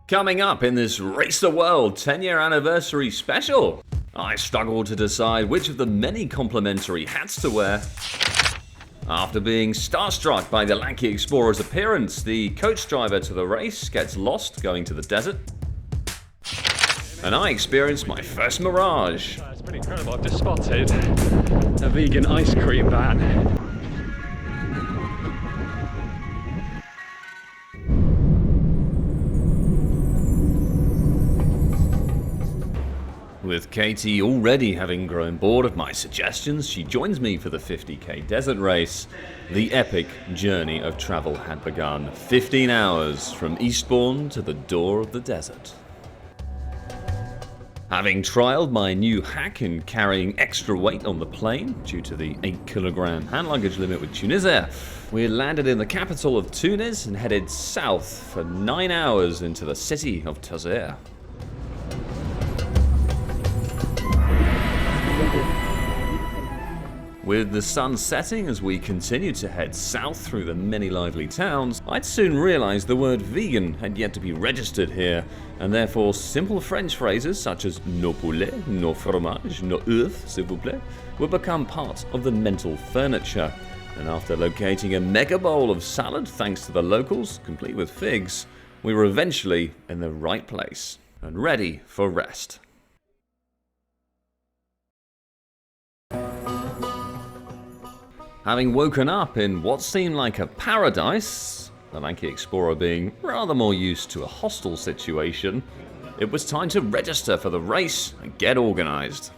Coming up in this Race the World 10-year anniversary special, I struggled to decide which of the many complimentary hats to wear. After being starstruck by the lanky explorer's appearance, the coach driver to the race gets lost going to the desert. And I experienced my first mirage. It's pretty incredible. I've just spotted a vegan ice cream van. With Katie already having grown bored of my suggestions, she joins me for the 50k desert race. The epic journey of travel had begun. 15 hours from Eastbourne to the door of the desert. Having trialled my new hack in carrying extra weight on the plane due to the 8kg hand luggage limit with Tunisia, we landed in the capital of Tunis and headed south for 9 hours into the city of Tozeur. With the sun setting as we continued to head south through the many lively towns, I'd soon realised the word vegan had yet to be registered here, and therefore simple French phrases such as no poulet, no fromage, no œuf, s'il vous plaît, would become part of the mental furniture. And after locating a mega bowl of salad thanks to the locals, complete with figs, we were eventually in the right place and ready for rest. Having woken up in what seemed like a paradise, the lanky explorer being rather more used to a hostile situation, it was time to register for the race and get organised.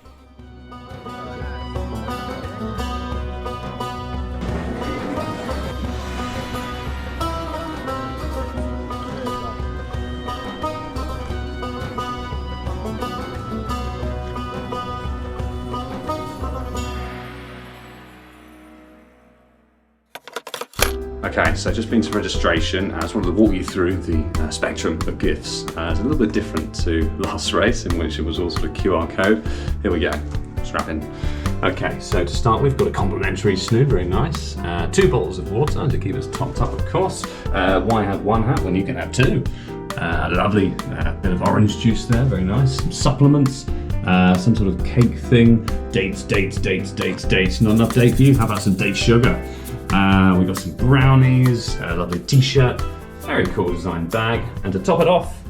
Okay, so just been to registration. I just wanted to walk you through the spectrum of gifts. It's a little bit different to last race, in which it was all sort of QR code. Here we go, strap in. Okay, so to start with, got a complimentary snood, very nice. 2 bottles of water to keep us topped up, of course. Why have one hat when you can have 2? Lovely bit of orange juice there, very nice. Some supplements, some sort of cake thing. Dates. Not enough date for you? How about some date sugar? We've got some brownies, a lovely t-shirt, very cool design bag, and to top it off,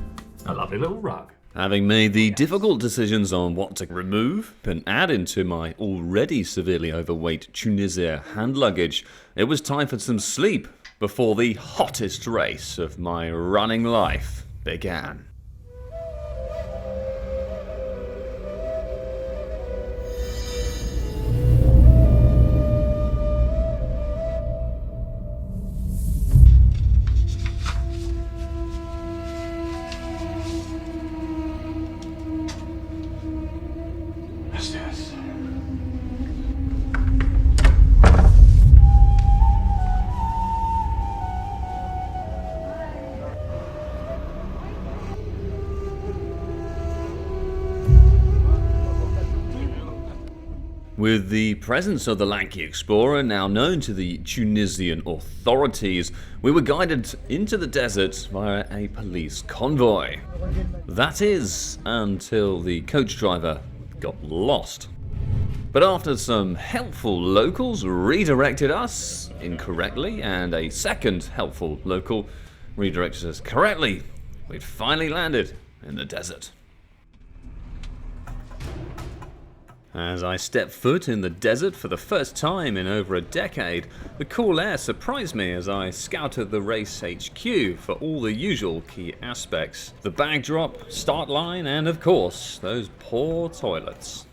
a lovely little rug. Having made the difficult decisions on what to remove and add into my already severely overweight Tunisia hand luggage, it was time for some sleep before the hottest race of my running life began. With the presence of the lanky explorer now known to the Tunisian authorities, we were guided into the desert via a police convoy. That is, until the coach driver got lost. But after some helpful locals redirected us incorrectly, and a second helpful local redirected us correctly, we'd finally landed in the desert. As I stepped foot in the desert for the first time in over a decade, the cool air surprised me as I scouted the race HQ for all the usual key aspects. The bag drop, start line, and of course, those poor toilets.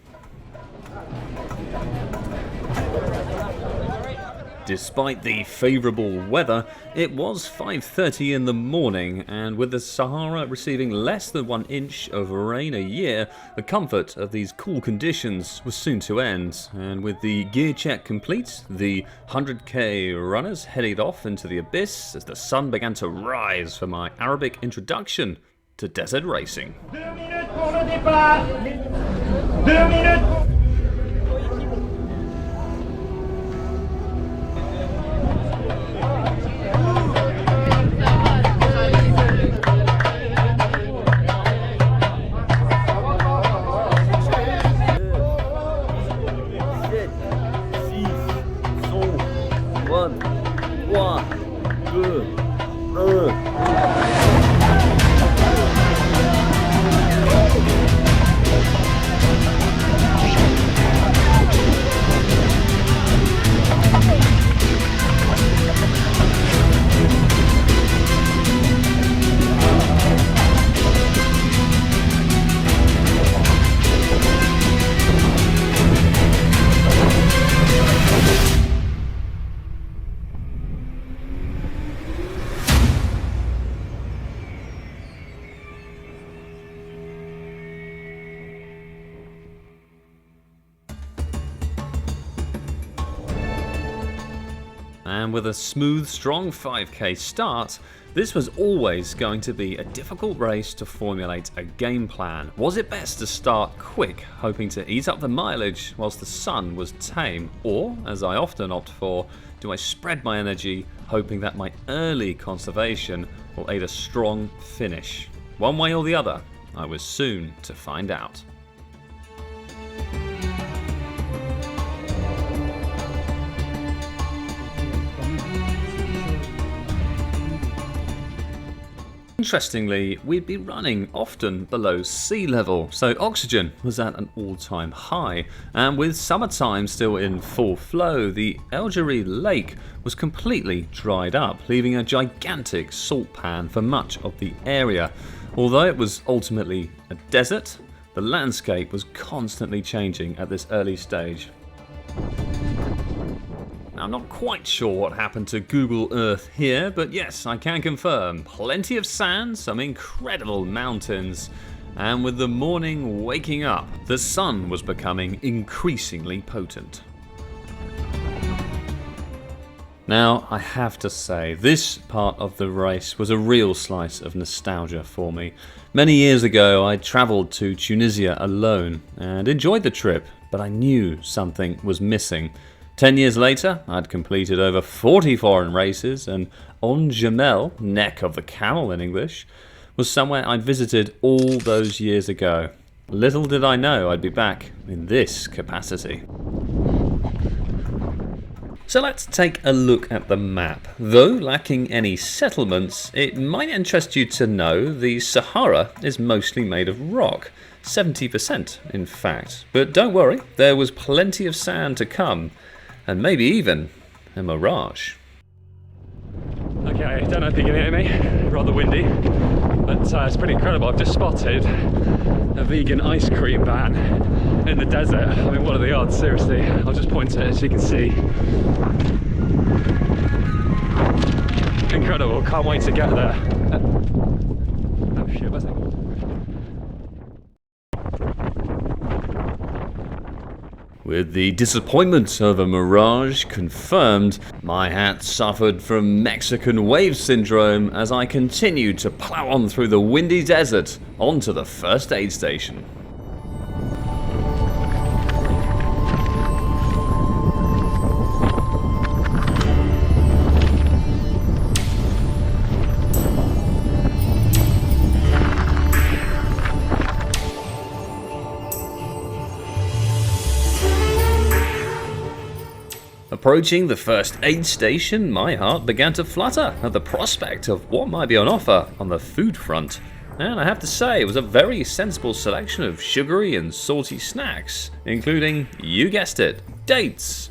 Despite the favourable weather, it was 5:30 in the morning, and with the Sahara receiving less than 1 inch of rain a year, the comfort of these cool conditions was soon to end. And with the gear check complete, the 100k runners headed off into the abyss as the sun began to rise for my Arabic introduction to desert racing. 2 minutes pour le départ. 2 minutes. and with a smooth, strong 5k start, this was always going to be a difficult race to formulate a game plan. Was it best to start quick, hoping to eat up the mileage whilst the sun was tame? Or, as I often opt for, do I spread my energy, hoping that my early conservation will aid a strong finish? One way or the other, I was soon to find out. Interestingly, we'd be running often below sea level, so oxygen was at an all-time high, and with summertime still in full flow, the Djerid lake was completely dried up, leaving a gigantic salt pan for much of the area. Although it was ultimately a desert, the landscape was constantly changing at this early stage. I'm not quite sure what happened to Google Earth here, but yes, I can confirm plenty of sand, some incredible mountains, and with the morning waking up, the sun was becoming increasingly potent. Now, I have to say, this part of the race was a real slice of nostalgia for me. Many years ago, I travelled to Tunisia alone and enjoyed the trip, but I knew something was missing. 10 years later, I'd completed over 40 foreign races, and En Jemel, neck of the camel in English, was somewhere I'd visited all those years ago. Little did I know I'd be back in this capacity. So let's take a look at the map. Though lacking any settlements, it might interest you to know the Sahara is mostly made of rock. 70% in fact. But don't worry, there was plenty of sand to come. And maybe even a mirage. Okay, I don't know if you can hear me, rather windy, but it's pretty incredible. I've just spotted a vegan ice cream van in the desert. I mean, what are the odds, seriously? I'll just point to it so you can see. Incredible, can't wait to get there. Oh shit, where's that? With the disappointment of a mirage confirmed, my hat suffered from Mexican wave syndrome as I continued to plough on through the windy desert onto the first aid station. Approaching the first aid station, my heart began to flutter at the prospect of what might be on offer on the food front. And I have to say, it was a very sensible selection of sugary and salty snacks, including, you guessed it, dates.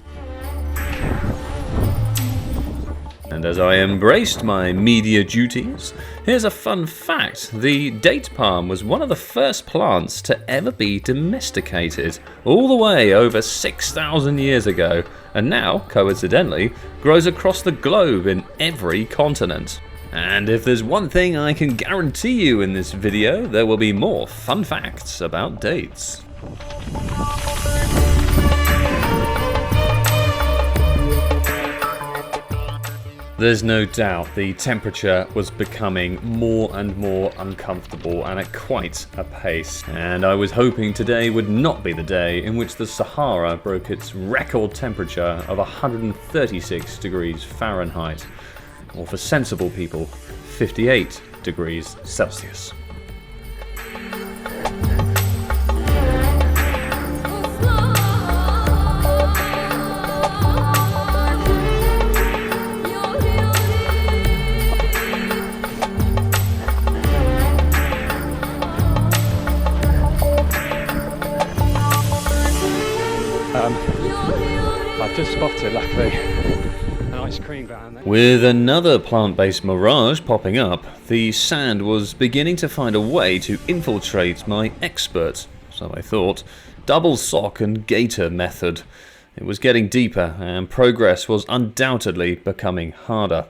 And as I embraced my media duties, here's a fun fact. The date palm was one of the first plants to ever be domesticated, all the way over 6,000 years ago, and now, coincidentally, grows across the globe in every continent. And if there's one thing I can guarantee you in this video, there will be more fun facts about dates. There's no doubt the temperature was becoming more and more uncomfortable and at quite a pace. And I was hoping today would not be the day in which the Sahara broke its record temperature of 136 degrees Fahrenheit. Or for sensible people, 58 degrees Celsius. I've just spotted, luckily, an ice cream van. With another plant-based mirage popping up, the sand was beginning to find a way to infiltrate my expert, so I thought, double sock and gaiter method. It was getting deeper and progress was undoubtedly becoming harder.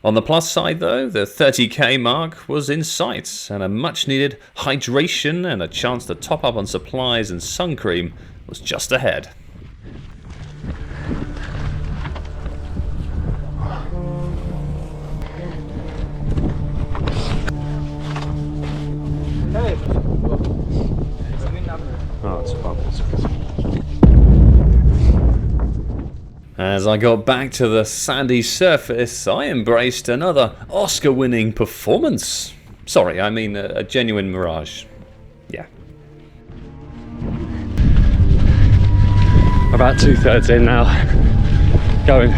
On the plus side though, the 30k mark was in sight, and a much needed hydration and a chance to top up on supplies and sun cream was just ahead. As I got back to the sandy surface, I embraced another Oscar-winning performance. Sorry, I mean a genuine mirage. Yeah. About 2/3 in now, going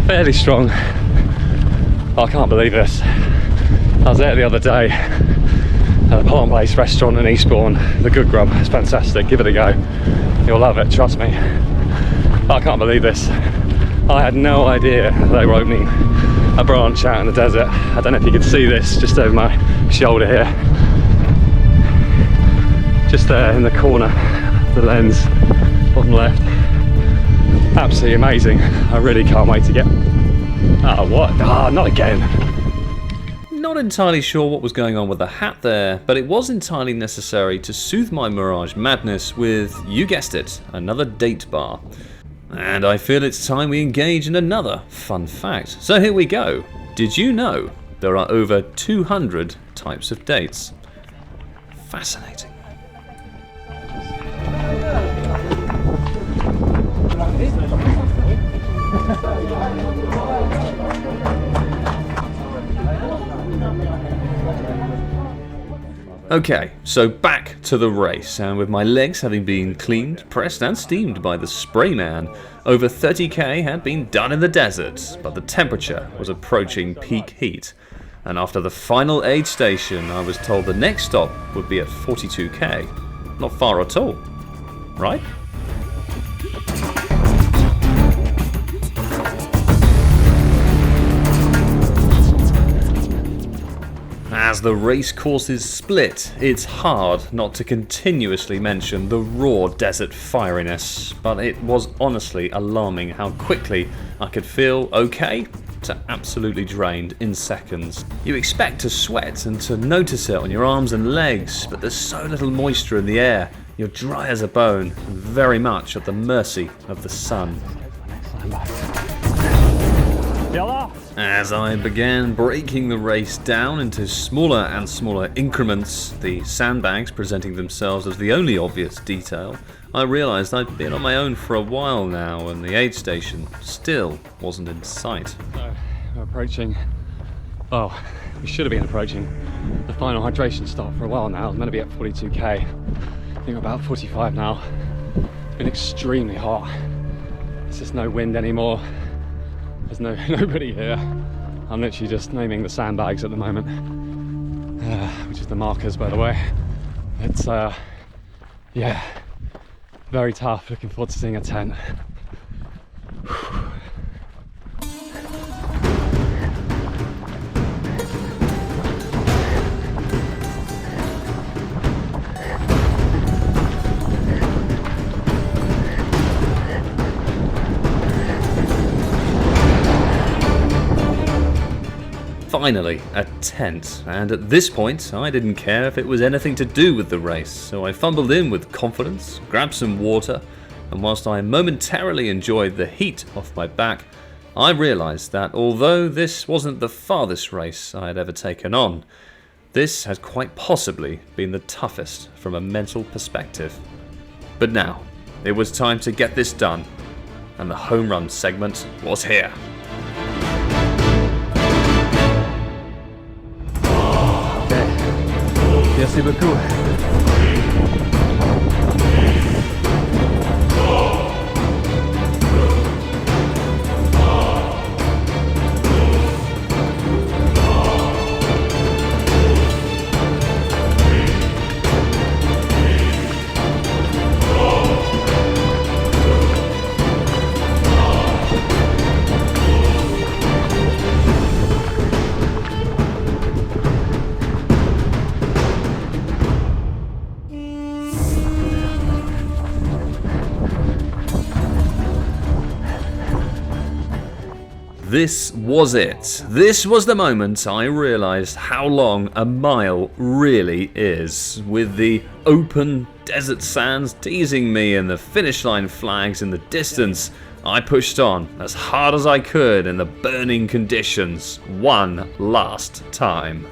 fairly strong. I can't believe this. I was there the other day at a plant-based restaurant in Eastbourne. The Good Grub, it's fantastic, give it a go. You'll love it, trust me. I can't believe this. I had no idea they were opening a branch out in the desert. I don't know if you can see this just over my shoulder here. Just there in the corner, the lens, bottom left. Absolutely amazing. I really can't wait to get... Oh, what? Ah, not again. Not entirely sure what was going on with the hat there, but it was entirely necessary to soothe my mirage madness with, you guessed it, another date bar. And I feel it's time we engage in another fun fact. So here we go. Did you know there are over 200 types of dates? Fascinating. Okay, so back to the race, and with my legs having been cleaned, pressed and steamed by the spray man, over 30k had been done in the desert, but the temperature was approaching peak heat. And after the final aid station, I was told the next stop would be at 42k. Not far at all, right? As the race courses split, it's hard not to continuously mention the raw desert fieriness, but it was honestly alarming how quickly I could feel okay to absolutely drained in seconds. You expect to sweat and to notice it on your arms and legs, but there's so little moisture in the air, you're dry as a bone and very much at the mercy of the sun. As I began breaking the race down into smaller and smaller increments, the sandbags presenting themselves as the only obvious detail, I realised I'd been on my own for a while now and the aid station still wasn't in sight. So, we're approaching, well, we should have been approaching the final hydration stop for a while now. It's meant to be at 42k. I think we're about 45 now. It's been extremely hot. There's just no wind anymore. There's nobody here. I'm literally just naming the sandbags at the moment, which is the markers, by the way. It's, yeah, very tough. Looking forward to seeing a tent. Finally, a tent, and at this point I didn't care if it was anything to do with the race, so I fumbled in with confidence, grabbed some water, and whilst I momentarily enjoyed the heat off my back, I realised that although this wasn't the farthest race I had ever taken on, this had quite possibly been the toughest from a mental perspective. But now, it was time to get this done, and the home run segment was here. Merci beaucoup. This was it. This was the moment I realised how long a mile really is, with the open desert sands teasing me and the finish line flags in the distance. I pushed on as hard as I could in the burning conditions one last time.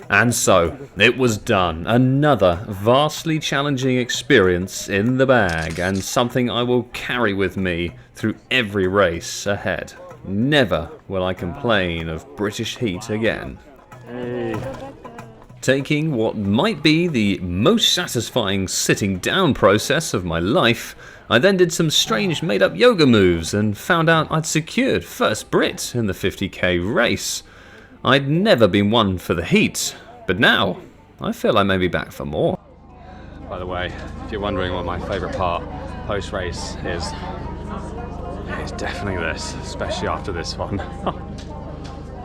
And so, it was done. Another vastly challenging experience in the bag, and something I will carry with me through every race ahead. Never will I complain of British heat again. Taking what might be the most satisfying sitting down process of my life, I then did some strange made-up yoga moves and found out I'd secured first Brit in the 50k race. I'd never been one for the heat, but now I feel I may be back for more. By the way, if you're wondering what my favourite part post-race is, it's definitely this, especially after this one.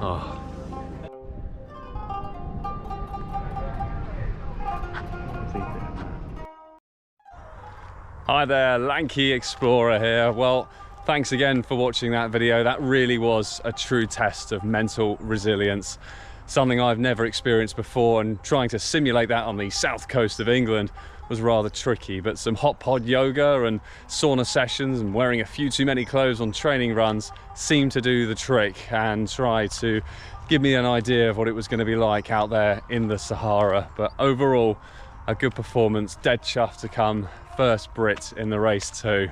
Oh. Hi there, lanky explorer here. Well, thanks again for watching that video. That really was a true test of mental resilience, something I've never experienced before, and trying to simulate that on the south coast of England was rather tricky, but some hot pod yoga and sauna sessions and wearing a few too many clothes on training runs seemed to do the trick and try to give me an idea of what it was going to be like out there in the Sahara. But overall, a good performance, dead chuffed to come first Brit in the race too.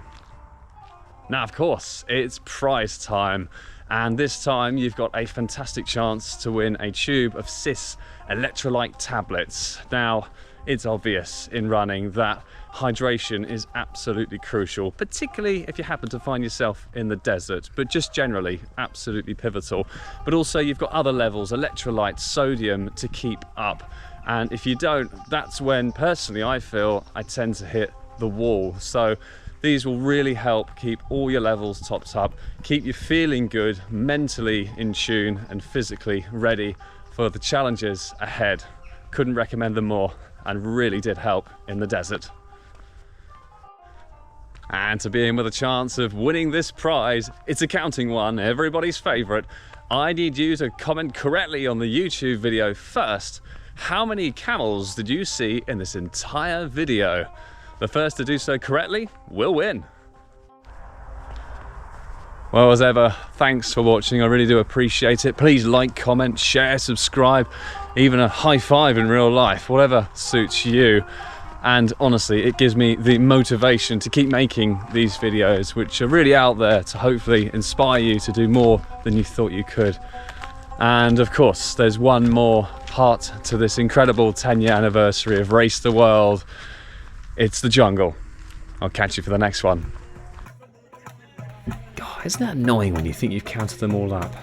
Now, of course, it's prize time, and this time you've got a fantastic chance to win a tube of CIS electrolyte tablets. Now, it's obvious in running that hydration is absolutely crucial, particularly if you happen to find yourself in the desert, but just generally absolutely pivotal. But also you've got other levels, electrolytes, sodium to keep up. And if you don't, that's when personally I feel I tend to hit the wall. So these will really help keep all your levels topped up, keep you feeling good, mentally in tune and physically ready for the challenges ahead. Couldn't recommend them more, and really did help in the desert. And to be in with a chance of winning this prize, it's a counting one, everybody's favorite. I need you to comment correctly on the YouTube video first. How many camels did you see in this entire video? The first to do so correctly will win. Well, as ever, thanks for watching. I really do appreciate it. Please like, comment, share, subscribe, even a high five in real life, whatever suits you. And honestly, it gives me the motivation to keep making these videos, which are really out there to hopefully inspire you to do more than you thought you could. And of course, there's one more part to this incredible 10-year anniversary of Race the World. It's the jungle. I'll catch you for the next one. God, isn't that annoying when you think you've counted them all up?